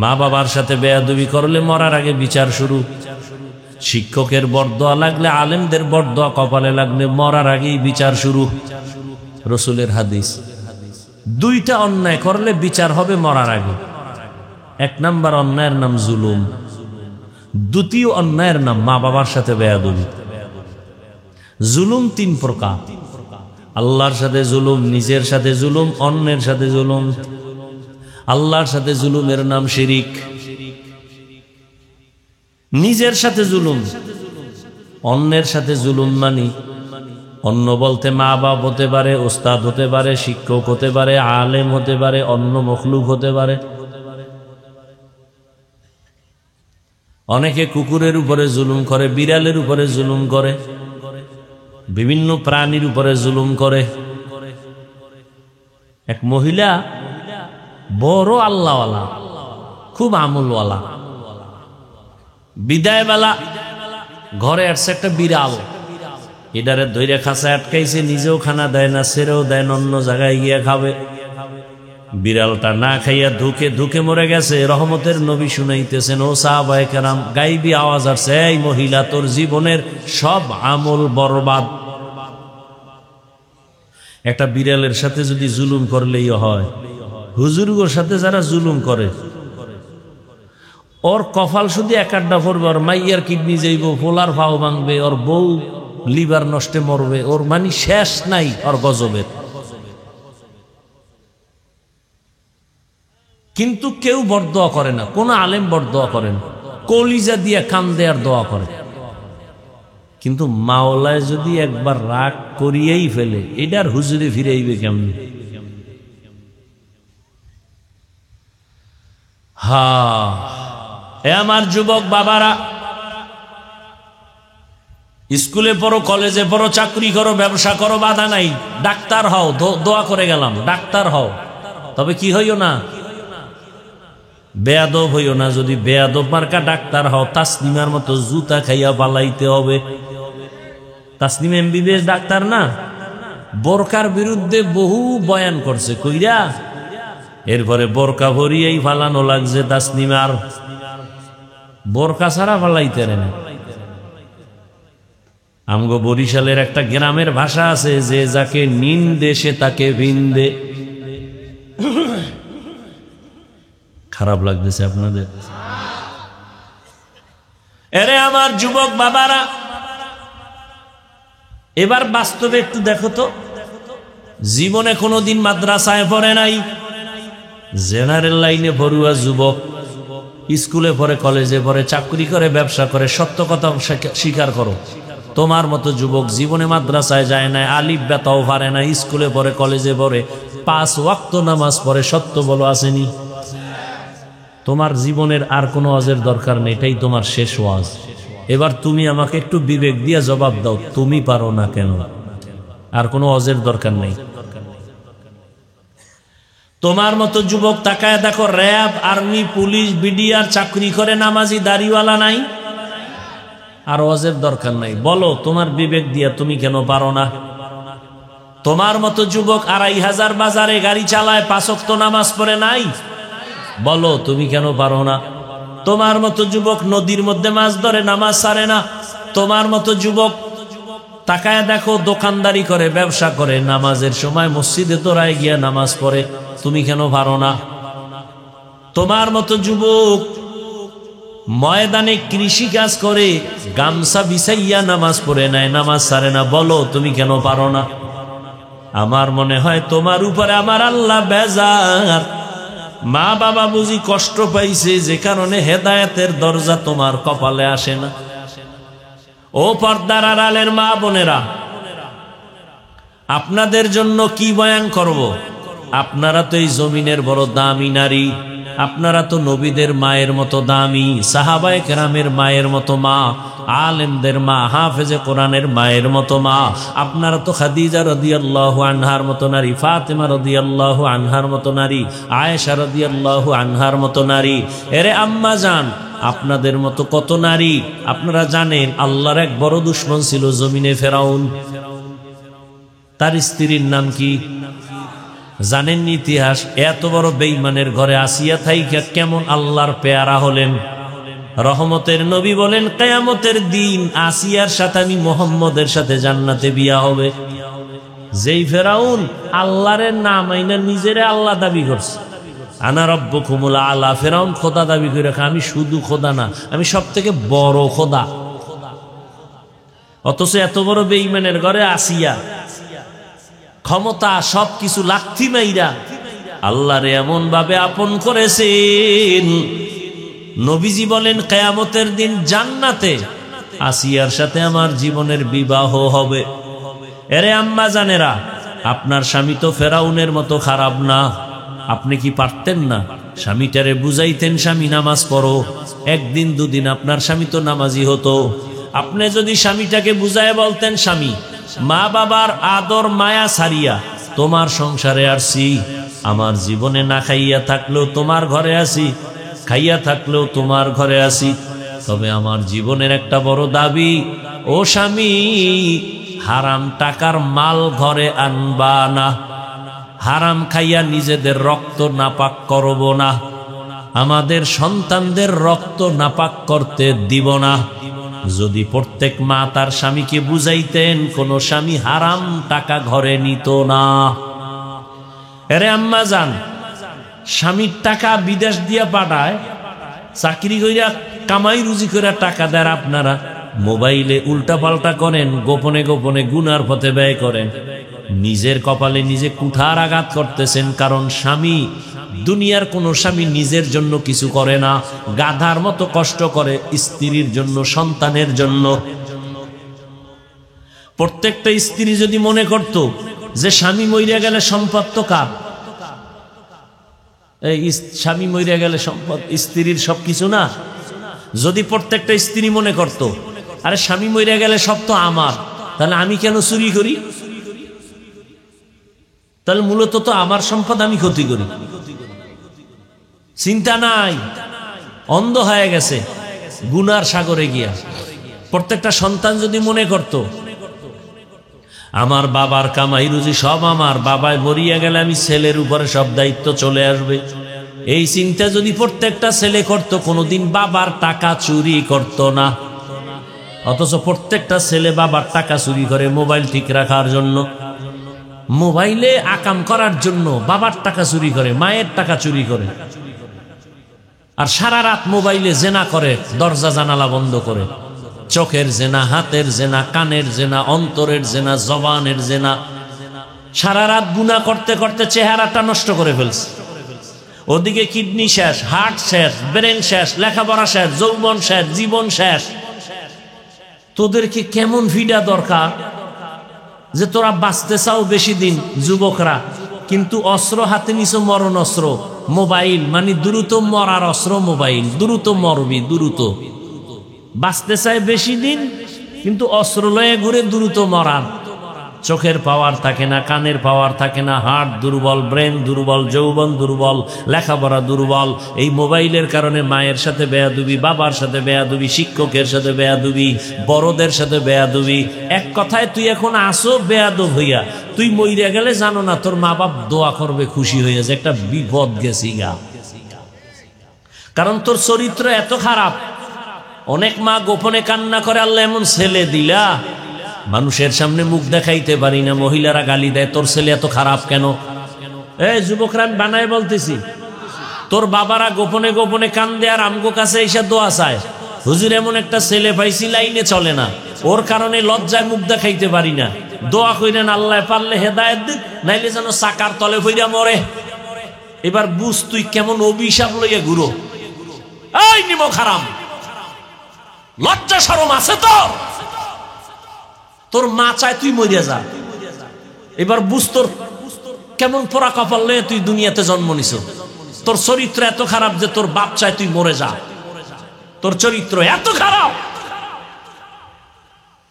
মা বাবার সাথে বেয়াদবি করলে মরার আগে বিচার শুরু। শিক্ষকের বরদোয়া লাগলে, আলেমদের বরদোয়া কপালে লাগলে মরার আগেই বিচার শুরু। রসুলের হাদিস। দুইটা অন্যায় করলে বিচার হবে মরার আগে। এক নাম্বার অন্যায়ের নাম জুলুম, দ্বিতীয় অন্যায়ের নাম মা বাবার সাথে বেয়াদবি। জুলুম 3 প্রকার: আল্লাহর সাথে জুলুম, নিজের সাথে জুলুম, অন্যের সাথে জুলুম। আল্লাহর সাথে জুলুমের নাম শিরিক। নিজের সাথে জুলুম, অন্যের সাথে জুলুম মানি। অন্য বলতে মা বাপ হতে পারে, ওস্তাদ হতে পারে, শিক্ষক হতে পারে, আলেম হতে পারে, অন্য মখলুক হতে পারে। অনেকে কুকুরের উপরে জুলুম করে, বিড়ালের উপরে জুলুম করে, বিভিন্ন প্রাণীর উপরে জুলুম করে। এক মহিলা বড় আল্লাহওয়ালা, খুব আমলওয়ালা, বিদায় বেলা ঘরে আসছে একটা বিড়াল। এটারে ধৈর্য খাঁচায় আটকাইছে, নিজেও খানা দেয় না, ছেড়েও দেয় না, অন্য জায়গায় গিয়ে খাবে। বিড়ালটা না খাইয়া ধুকে ধুকে মরে গেছে। রহমতের নবী শুনাইতেছেন, ও সাহাবায়ে কেরাম, গাইবি আওয়াজ আসছে, এই মহিলা, তোর জীবনের সব আমল বরবাদ। একটা বিড়ালের সাথে যদি জুলুম করলেই হয়, হুজুরগুলোর সাথে যারা জুলুম করে, ওর কপাল শুধু একাড্ডা পড়বে, ওর মাইয়ার কিডনি যাইব, পোলার পাও ভাঙবে, ওর বউ লিভার নষ্টে মরবে, ওর মানে শেষ নাই ওর গজবের। কিন্তু কেউ বরদোয়া করে না, কোন আলেম বরদোয়া করে না, কলিজা দিয়ে কান্দে আর দোয়া করে। কিন্তু মাওলায় যদি একবার রাগ করিয়েই ফেলে, এটার হুজুরে ফিরাইবে কেমন? হ্যাঁ, এ আমার যুবক বাবারা, স্কুলে পড়ো, কলেজে পড়ো, চাকরি করো, ব্যবসা করো, বাধা নাই। ডাক্তার হও, দোয়া করে গেলাম, ডাক্তার হও। তবে কি হইও না, বেয়াদব হইও না। যদি বেয়াদব মার্কা ডাক্তার হও, তাসনিমার মতো জুতা খাইয়া পালাইতে হবে। তাসনিম এমবিবিএস ডাক্তার না, বোরকার বিরুদ্ধে বহু বয়ান করছে, কইরা এরপরে বোরকা ভরিয়েই ফালানো লাগছে। তাসনিমার বোরকা ছাড়া ফালাইতে না। আমগো বরিশালের একটা গ্রামের ভাষা আছে, যে যাকে নিন্দে সে তাকে ভিন্দে। খারাপ লাগতেছে আপনাদের? এরে আমার যুবক বাবারা, এবার বাস্তবে একটু দেখো তো, জীবনে কোনোদিন মাদ্রাসায় পড়ে নাই, জেনারেল লাইনে পড়ুয়া যুবক, স্কুলে পড়ে, কলেজে পড়ে, চাকরি করে, ব্যবসা করে। সত্য কথা স্বীকার করো, তোমার মতো যুবক জীবনে মাদ্রাসায় যায় না, আলিফ বেতাও পারে না, স্কুলে পড়ে, কলেজে পড়ে, 5 ওয়াক্ত নামাজ পড়ে। সত্য বলো, আসেনি? তোমার জীবনের আর কোনো ওয়াজের দরকার নেই, এটাই তোমার শেষ ওয়াজ। এবার তুমি আমাকে একটু বিবেক দিয়ে জবাব দাও, তুমি পারো না কেন? আর কোনো ওয়াজের দরকার নেই। তোমার মতো যুবক তাকায় দেখো, র্যাব, আর্মি, পুলিশ, বিডিআর চাকরি করে, নামাজি দাড়িওয়ালা নাই। আর ওয়াজের দরকার নাই। বলো তোমার বিবেক দিয়া তুমি কেন পারো না? তোমার মতো যুবক ২৫০০ বাজারে গাড়ি চালায়, ৫ ওয়াক্ত নামাজ পড়ে নাই। বলো তুমি কেন পারো না? তোমার মতো যুবক নদীর মধ্যে মাছ ধরে, নামাজ ছাড়ে না। তোমার মতো যুবক তাকায় দেখো, দোকানদারি করে, ব্যবসা করে, নামাজের সময় মসজিদে তোরায় গিয়া নামাজ পড়ে। তুমি কেন পারো না? তোমার মতো যুবক ময়দানে কৃষি কাজ করে, গামছা বিছাইয়া নামাজ পড়ে নাই, নামাজ ছাড়ে না। বলো তুমি কেন পারো না? আমার মনে হয় তোমার উপরে আমার আল্লাহ বেজার। মা বাবা বুঝি কষ্ট পাইছে, যে কারণে হেদায়েতের দরজা তোমার কপালে আসে না। ও পর্দার আড়ালের মা বোনেরা, আপনাদের জন্য কি বয়ান করব? আপনারা তো এই জমিনের বড় দামি নারী, আপনারা তো নবীদের মায়ের মতো দামি, সাহাবায়ে কেরামের মায়ের মতো মা, আলেমদের মা, হাফেজে কোরআনের মায়ের মতো মা। আপনারা তো খাদিজা রাদিয়াল্লাহু আনহার মতো নারী, ফাতেমা রাদিয়াল্লাহু আনহার মতো নারী, আয়েশা রাদিয়াল্লাহু আনহার মতো নারী। এরে আম্মা জান, আপনাদের মতো কত নারী। আপনারা জানেন আল্লাহর এক বড় দুশমন ছিল জমিনে, ফেরাউন। তার স্ত্রীর নাম কি জানেন? ইতিহাস। এত বড় বেঈমানের ঘরে আসিয়া থাইকা কেমন আল্লাহর পেয়ারা হলেন। রহমতের নবী বলেন, কিয়ামতের দিন আসিয়ার সাথে আমি মুহাম্মদের সাথে জান্নাতে বিয়া হবে। যেই ফেরাউন আল্লাহর নাম আইনা নিজেরে আল্লাহ দাবি করছে, আনা রব্বুকুমুল আলা। ফেরাউন খোদা দাবি করে রাখে, আমি শুধু খোদা না, আমি সব থেকে বড় খোদা। অথচ এত বড় বেঈমানের ঘরে আসিয়া ক্ষমতা সবকিছু লাথি মাইরা আল্লাহরে এমন ভাবে আপন করেছেন। নবীজি বলেন, কিয়ামতের দিন জান্নাতে আসিয়ার সাথে আমার জীবনের বিবাহ হবে। এরে আম্মা জানেরা, আপনার স্বামী তো ফেরাউনের মতো খারাপ না। আপনি কি পারতেন না স্বামীটারে বুঝাইতেন, স্বামী নামাজ পড়ো? একদিন দুদিন আপনার স্বামী তো নামাজি হতো। আপনি যদি স্বামীটাকে বুঝায় বলতেন, স্বামী, মা বাবার আদর মায়া ছাড়িয়া তোমার সংসারে আসছি, আমার জীবনে না খাইয়া থাকলেও তোমার ঘরে আসি, খাইয়া থাকলেও তোমার ঘরে আসি, তবে আমার জীবনের একটা বড় দাবি, ও স্বামী, হারাম টাকার মাল ঘরে আনবা না, হারাম খাইয়া নিজেদের রক্ত নাপাক করব না, আমাদের সন্তানদের রক্ত নাপাক করতে দিব না। যদি প্রত্যেক মা তার স্বামীকে বুঝাইতেন, কোন স্বামী হারাম টাকা ঘরে নিত না। এরে আম্মা জান, স্বামীর টাকা বিদেশ দিয়া পাঠায়, চাকরি কইরা কামাই রুজি করে টাকা দেয়, আপনারা মোবাইলে উল্টা পাল্টা করেন, গোপনে গোপনে গুনার পথে ব্যয় করেন, নিজের কপালে নিজে কুঠার আঘাত করতেছেন। কারণ স্বামী, দুনিয়ার কোন স্বামী নিজের জন্য কিছু করে না, গাধার মতো কষ্ট করে স্ত্রীর জন্য, সন্তানের জন্য। প্রত্যেকটা স্ত্রী যদি মনে করত যে স্বামী মইরা গেলে সম্পদ তো কার, এই স্বামী মইরা গেলে সম্পদ স্ত্রীর সবকিছু না, যদি প্রত্যেকটা স্ত্রী মনে করত আরে স্বামী মইরা গেলে সব তো আমার, তাহলে আমি কেন চুরি করি? তাহলে মূলত তো আমার সম্পদ আমি ক্ষতি করি। চিন্তা নাই, অন্ধ হয়ে গেছে গুনার সাগরে গিয়া। প্রত্যেকটা সন্তান যদি মনে করত আমার বাবার কামাই রুজি সব আমার, বাবায় মরিয়া গেলে আমি ছেলের উপরে সব দায়িত্ব চলে আসবে, এই চিন্তা যদি প্রত্যেকটা ছেলে করত, কোনোদিন বাবার টাকা চুরি করত না। অথচ প্রত্যেকটা ছেলে বাবার টাকা চুরি করে মোবাইল ঠিক রাখার জন্য, মোবাইলে আকাম করার জন্য বাবার টাকা চুরি করে, মায়ের টাকা চুরি করে, আর সারা রাত মোবাইলে জেনা করে, দরজা জানালা বন্ধ করে। চোখের জেনা, হাতের জেনা, কানের জেনা, অন্তরের জেনা, জবানের জেনা, সারা রাত গুনাহ করতে করতে চেহারাটা নষ্ট করে ফেলছে। ওদিকে কিডনি শেষ, হার্ট শেষ, ব্রেন শেষ, লেখাপড়া শেষ, যৌবন শেষ, জীবন শেষ। তোদেরকে কেমন ভিডা দরকার যে তোরা বাঁচতে চাও বেশি দিন, যুবকরা, কিন্তু অস্ত্র হাতে নিছো, মরণ অস্ত্র মোবাইল, মানে দ্রুত মরার অস্ত্র মোবাইল, দ্রুত মরবি, দ্রুত বাঁচতে চায় বেশি দিন, কিন্তু অস্ত্র লয়ে ঘুরে দ্রুত মরার। চোখের পাওয়ার থাকে না, কানের পাওয়ার থাকে না, হার্ট দুর্বল, ব্রেন দুর্বল, যৌবন দুর্বল, লেখাপড়া দুর্বল। এই মোবাইলের কারণে মায়ের সাথে বেয়াদবি, বাবার সাথে বেয়াদবি, শিক্ষকের সাথে বেয়াদবি, বড়দের সাথে বেয়াদবি। এক কথায় তুই এখন আসো বেয়াদব হইয়া। তুই মইরা গেলে জানো না তোর মা বাপ দোয়া করবে খুশি হয়ে যে একটা বিপদ গেছি গা, কারণ তোর চরিত্র এত খারাপ। অনেক মা গোপনে কান্না করে, আল্লাহ এমন ছেলে দিলা, মানুষের সামনে মুখ দেখাইতে পারি না, মহিলারা গালি দেয়, তোর ছেলে এত খারাপ কেন? এই যুবকরা আমি বানায় বলতেছি, তোর বাবারা গোপনে গোপনে কান্দে আর আমগো কাছে এসে দোয়া চায়, হুজুর এমন একটা ছেলে পাইছি লাইনে চলে না, ওর কারণে লজ্জায় মুখ দেখাইতে পারি না, দোয়া কইরেন আল্লাহ পারলে হেদায়েত দিক, নাইলে যেন চাকার তলে পইরা মরে। এবার বুঝ তুই কেমন অভিশাপ লইয়া ঘুরো। এই নিমক হারাম, লজ্জা শরম আছে তোর? তোর মা চায় তুই মরিয়া যা। এবার বুঝ তোর কেমন পোড়া কপাল লয়ে তুই দুনিয়াতে জন্ম নিছ। তোর চরিত্র এত খারাপ যে তোর বাপ চায় তুই মরে যা। তোর চরিত্র এত খারাপ,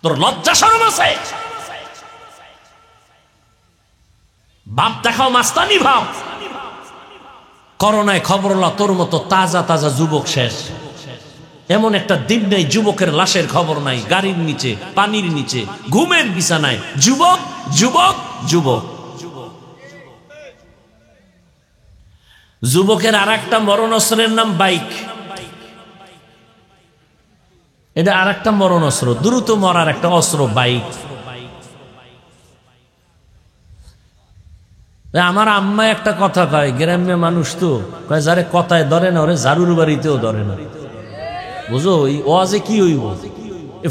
তোর লজ্জা শরম আছে? বাপ দেখাও মাস্তানি ভাব। করোনায় খবর হলো তোর মতো তাজা তাজা যুবক শেষ। এমন একটা দিন নেই যুবকের লাশের খবর নাই, গাড়ির নিচে, পানির নিচে, ঘুমের বিছানায় যুবক যুবক যুবক। যুবকের আর একটা মরণ অস্ত্রের নাম বাইক। এটা আর একটা মরণ অস্ত্র, দ্রুত মরার একটা অস্ত্র বাইক। আমার আম্মা একটা কথা কয়, গ্রাম্য মানুষ তো কয়, যারে কথায় ধরে না ওরে ঝাড়ুর বাড়িতেও ধরে না। বুঝো এই ওয়াজে কি হইব?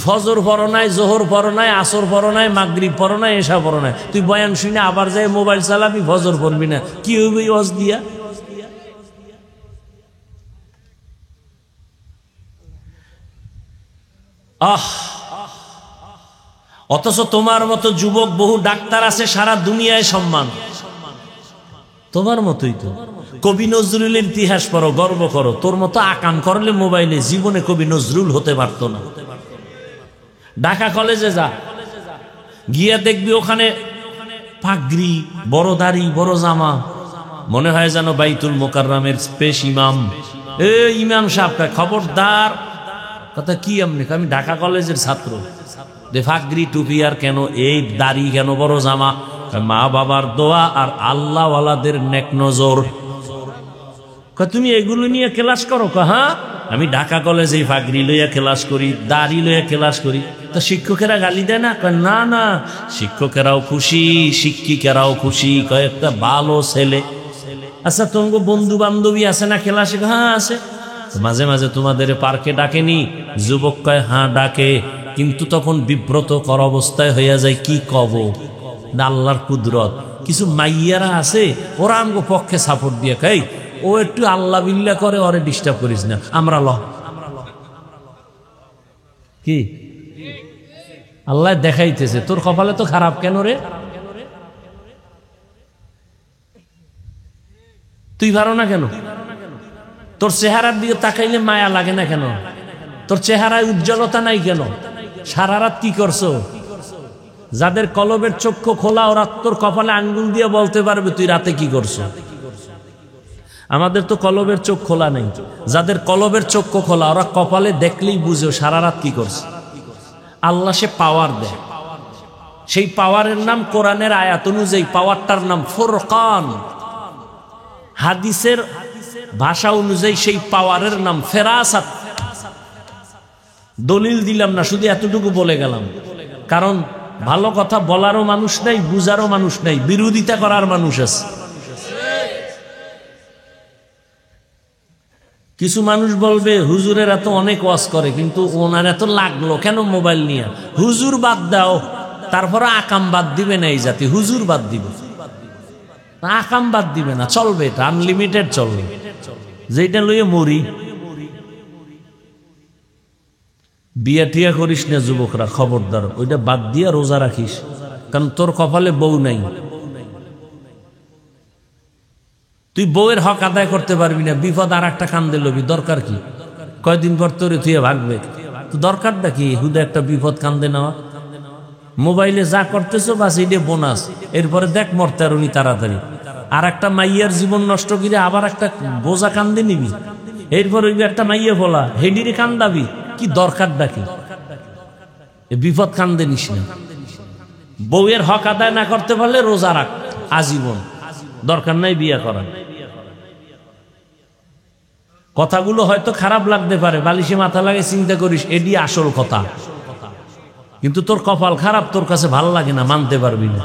ফজর পড়ো নাই, জোহর পড়ো নাই, আসর পড়ো নাই, মাগরিব পড়ো নাই, এশা পড়ো নাই, তুই বয়ান শুনে আবার যাই মোবাইল চালাবি, ফজর পড়বি না, কি হইব এই ওয়াজ দিয়া? অথচ তোমার মতো যুবক বহু ডাক্তার আছে, সারা দুনিয়ায় সম্মান। তোমার মতোই তো কবি নজরুলের ইতিহাস পড়ো, গর্ব করো। তোর মতো আকাম করলে মোবাইলে জীবনে কবি নজরুল হতে পারত না। ঢাকা কলেজে যা, গিয়া দেখবি ওখানে পাগড়ি, বড় দাড়ি, বড় জামা, মনে হয় যেন বাইতুল মোকাররমের স্পেশ ইমাম। এ ইমাম সাহেব, খবরদার। কথা কি? আমি ঢাকা কলেজের ছাত্র। ফাগরি টুপি আর কেন, এই দাড়ি কেন, বড় জামা? মা বাবার দোয়া আর আল্লাহওয়ালাদের নেক নজর। তুমি এগুলো নিয়ে ক্লাস করো? হ্যাঁ, আমি ঢাকা কলেজে ফাগরি লইয়া ক্লাস করি, দাড়ি লইয়া ক্লাস করি। তো শিক্ষকেরা গালি দেয় না? না না, শিক্ষকেরাও খুশি, শিক্ষিকারাও খুশি, কয়েকটা ভালো ছেলে। আচ্ছা তোমার বন্ধু বান্ধবী আছে না ক্লাসে? হ্যাঁ আছে। মাঝে মাঝে তোমাদের পার্কে ডাকেনি? যুবক কয় হ্যাঁ ডাকে, কিন্তু তখন বিব্রত কর অবস্থায় হইয়া যায়। কি কব? আল্লাহর কুদরত। কিছু মাইয়ারা আছে, ওরা আমগো পক্ষে সাপোর্ট দিয়ে কয়, ও একটু আল্লাহ বিল্লাহ করে, ওরে ডিস্টার্ব করিস না, আমরা ল। কি আল্লাহ দেখাইতেছে তোর কপালে তো খারাপ কেন রে? তুই পারো না কেন? তোর চেহারার দিকে তাকাইলে মায়া লাগে না কেন? তোর চেহারায় উজ্জ্বলতা নাই কেন? সারা রাত কি করছো? যাদের কলবের চক্ষু খোলা, ওরা তোর কপালে আঙ্গুল দিয়ে বলতে পারবে তুই রাতে কি করছো। আমাদের তো কলবের চোখ খোলা নেই। যাদের কলবের চক্ষু খোলা, ওরা কপালে দেখলেই বুঝো সারা রাত কি করছে। আল্লাহ সে পাওয়ার দেয়, সেই পাওয়ারের নাম কোরআনের আয়াত অনুযায়ী পাওয়ারটার নাম ফুরকান। হাদিসের ভাষা অনুযায়ী সেই পাওয়ারের নাম ফেরাসাত। দলিল দিলাম না, শুধু এতটুকু বলে গেলাম, কারণ ভালো কথা বলারও মানুষ নাই, বুঝারও মানুষ নাই, বিরোধিতা করার মানুষ আছে। কিছু মানুষ বলবে হুজুরের এত অনেক ওয়াজ করে, কিন্তু ওনার এত লাগলো কেন মোবাইল নিয়ে? হুজুর বাদ দাও, তারপরে আকাম বাদ দিবে না এই জাতি, হুজুর বাদ দিবে, আকাম বাদ দিবে না, চলবে, এটা আনলিমিটেড চলবে, যেটা লইয়ে মরি। বিয়া টিয়া করিস না যুবকরা, খবরদার, ওইটা বাদ দিয়া রোজা রাখিস, কারণ তোর কপালে বউ নাই। তুই বউয়ের হক আদায় করতে পারবি না, বিপদ আর একটা কান্দে লবি, দরকার কি? কয়দিন পর তোরে তুই ভাগবে, তো দরকারটা কি হুদা একটা বিপদ কান্দে নেওয়া? মোবাইলে যা করতেছো বাস এটা বোনাস, এরপরে দেখ মরতে আর উনি তাড়াতাড়ি। আর একটা মাইয়ার জীবন নষ্ট করে আবার একটা বোঝা কান্দে নিবি, এরপর ওই একটা মাইয়া বলা হেডিরে কান্দাবি, কি দরকার ডাকি? বিপদ কান্দে নিস না। বউয়ের হক আদায় না করতে পারলে রোজা রাখ আজীবন, দরকার নাই বিয়ে করার। কথাগুলো হয়তো খারাপ লাগতে পারে, বালিশে মাথা লাগে চিন্তা করিস, এটি আসল কথা। কিন্তু তোর কপাল খারাপ, তোর কাছে ভালো লাগে না, মানতে পারবি না।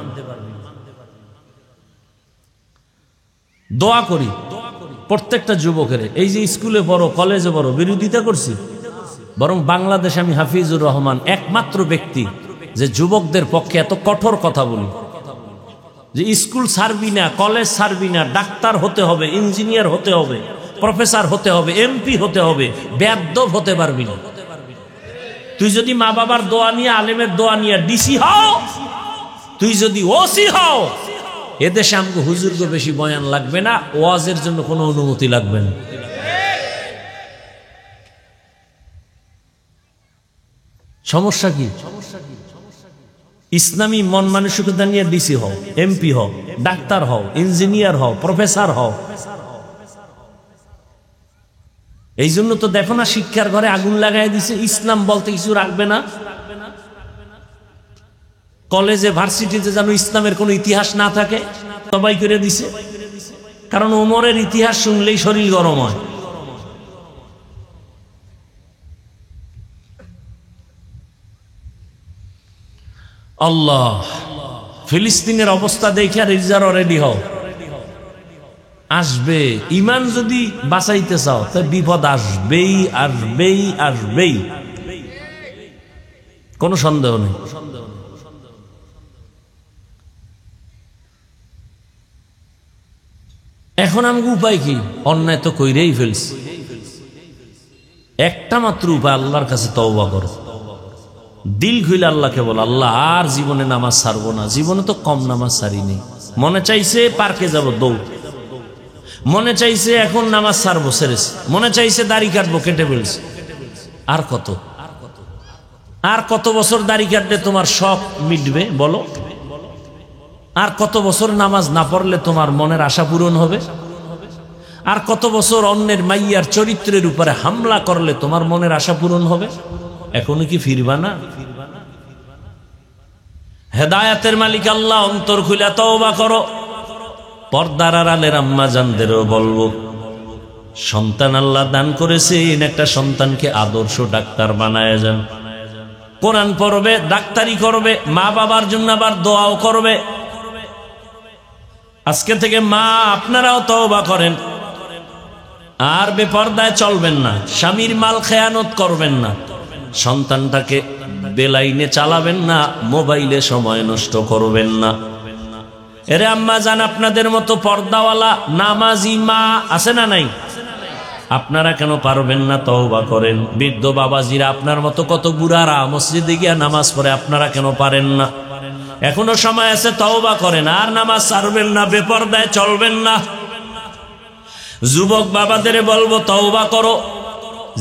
দোয়া করি প্রত্যেকটা যুবকের, এই যে স্কুলে বড় কলেজে বড় বিরোধিতা করছি, বরং বাংলাদেশে আমি হাফিজুর রহমান একমাত্র ব্যক্তি যে যুবকদের পক্ষে এত কঠোর কথা বলি যে স্কুল ছাড়বি না, কলেজ ছাড়বি না, ডাক্তার হতে হবে, ইঞ্জিনিয়ার হতে হবে, প্রফেসর হতে হবে, এমপি হতে হবে, বেয়াদব হতে পারবি না। তুই যদি মা বাবার দোয়া নিয়ে, আলেমের দোয়া নিয়ে ডিসি হও, তুই যদি ওসি হও, এদেশে আমাকে হুজুরকে বেশি বয়ান লাগবে না, ওয়াজের জন্য কোনো অনুমতি লাগবে না। সমস্যা কি? ইসলামী মন মানসিকতা নিয়ে ডিসি হও, এমপি হও, ডাক্তার হও, ইঞ্জিনিয়ার হও, প্রফেসর হও। এই জন্য তো দেখো না শিক্ষার ঘরে আগুন লাগাই দিছে, ইসলাম বলতে কিছু রাখবে না। কলেজে ভার্সিটিতে যেন ইসলামের কোনো ইতিহাস না থাকে সবাই করে দিছে, কারণ ওমরের ইতিহাস শুনলেই শরীর গরম হয়। আল্লাহ, ফিলিস্তিনের অবস্থা দেখে রিজার্ভ রেডি হও, আসবে। ইমান যদি বাঁচাইতে চাও তো বিপদ আসবেই, আসবেই, আসবেই, কোনো সন্দেহ নেই। এখন আমাকে উপায় কি? অন্যায় তো কইরেই ফেলছি, একটা মাত্র উপায়, আল্লাহর কাছে তওবা করো। দিল খুলে আল্লাহকে বল, আল্লাহ আর জীবনে নামাজ ছাড়বো না। জীবনে তো কম নামাজ ছাড়ি নেই। মনে চাইছে পার্কে যাব দৌড়, মনে চাইছে এখন নামাজ ছাড়বো ছেড়েছে, মনে চাইছে দাড়ি কাটবো কেটে ফেলছে। আর কত, আর কত বছর দাড়ি কাটলে তোমার শখ মিটবে বলো? আর কত বছর নামাজ না পড়লে তোমার মনের আশা পূরণ হবে? আর কত বছর অন্যের মাইয়ার চরিত্রের উপরে হামলা করলে তোমার মনের আশা পূরণ হবে? এখনো কি ফিরবা না? হেদায়াতের মালিক আল্লাহ, অন্তর খুলে তওবা করো। পর্দার আড়ালের আম্মা জানদেরও বলবো, সন্তান আল্লাহ দান করেছেন, একটা সন্তানকে আদর্শ ডাক্তার বানায় যান। কোরআন পড়বে, ডাক্তারি করবে, মা বাবার জন্য আবার দোয়াও করবে। আজকে থেকে মা আপনারাও তওবা করেন, আর বেপর্দায় চলবেন না, স্বামীর মাল খেয়ানত করবেন না, সন্তানটাকে বেলাইনে চালাবেন না, মোবাইলে সময় নষ্ট করবেন না। এরে আম্মা জান, আপনাদের মতো পর্দাওয়ালা নামাজি মা আছে না নাই? আপনারা কেন পারবেন না? তওবা করেন। বৃদ্ধ বাবাজিরা, আপনার মতো কত বুড়ারা মসজিদে গিয়া নামাজ পড়ে, আপনারা কেন পারেন না? এখনো সময় আছে, তওবা করেন, আর নামাজ ছাড়বেন না, বেপর্দায় চলবেন না। যুবক বাবাদের বলবো, তওবা করো।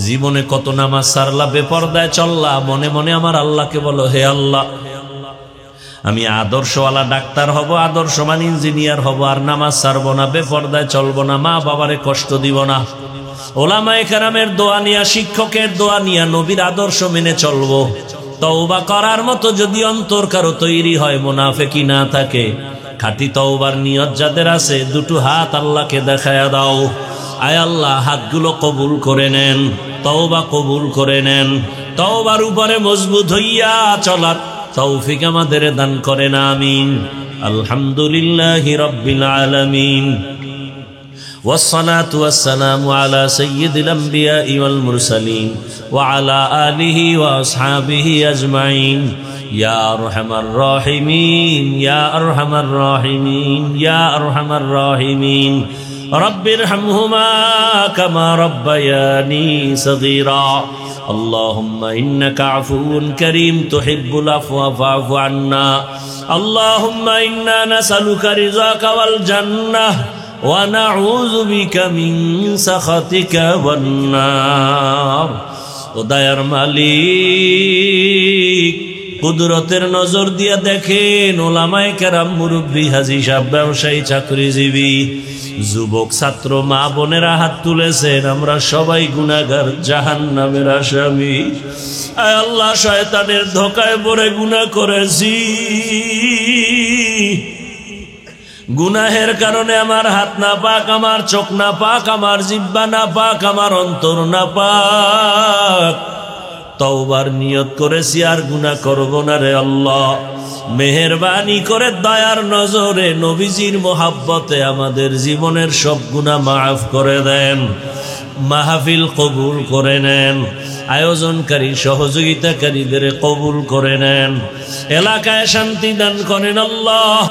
জীবনে কত নামাজ ছাড়লা, বেপর্দায় চললা, মনে মনে আমার আল্লাহকে বলো, হে আল্লাহ, আমি আদর্শওয়ালা ডাক্তার হব, আদর্শমান ইঞ্জিনিয়ার হব, আর নামাজ ছাড়বো না, বেপর্দায় চলবো না, মা বাবারে কষ্ট দিব না। ওলামায়ে কেরামের দোয়া নিয়া, শিক্ষকের দোয়া নিয়া, নবীর আদর্শ মেনে চলবো। তওবা করার মতো যদি অন্তর কারো তৈরি হয়, মুনাফিকি না থাকে, খাঁটি তওবার নিয়ত যাদের আছে, দুটো হাত আল্লাহকে দেখায়া দাও। আয় আল্লাহ, হাতগুলো কবুল করে নেন, তওবা কবুল করে নেন। তওবার উপরে মজবুত হইয়া চলার তৌফিক আমাদের দান করেন, আমিন। আলহামদুলিল্লাহি রাব্বিল আলামিন, والصلاة والسلام على سيد الأنبياء والمرسلين وعلى آله وأصحابه أجمعين يا أرحم الراحمين يا أرحم الراحمين يا أرحم الراحمين رب ارحمهما كما ربياني صغيرا اللهم إنك عفو كريم تحب العفو فاعف عنا اللهم إنا نسألك رضاك والجنة ونعوذ بك من سخطك والنار। ও দয়ার মালিক, কুদরতের নজর দিয়া দেখেন ওলামায়ে কেরাম, মুরব্বী, হাজী সাহেব, ব্যবসায়ী, চাকরিজীবী, যুবক, ছাত্র, মা বোনেরা হাত তুলেছেন। আমরা সবাই গুনাহগার, জাহান্নামের আসামি। আয় আল্লাহ, শয়তানের ধোকায় পড়ে গুনাহ করেছি। গুনাহের কারণে আমার হাত না পাক, আমার চোখ না পাক, আমার জিহ্বা না পাক, আমার অন্তর না পাক। তওবার নিয়ত করেছি আর গুনাহ করব না রে আল্লাহ। মেহেরবানি করে দয়ার নজরে নবীজির মোহাব্বতে আমাদের জীবনের সব গুনাহ মাফ করে দেন। মাহফিল কবুল করে নেন, আয়োজনকারী সহযোগিতাকারীদের কবুল করে নেন, এলাকায় শান্তি দান করেন আল্লাহ।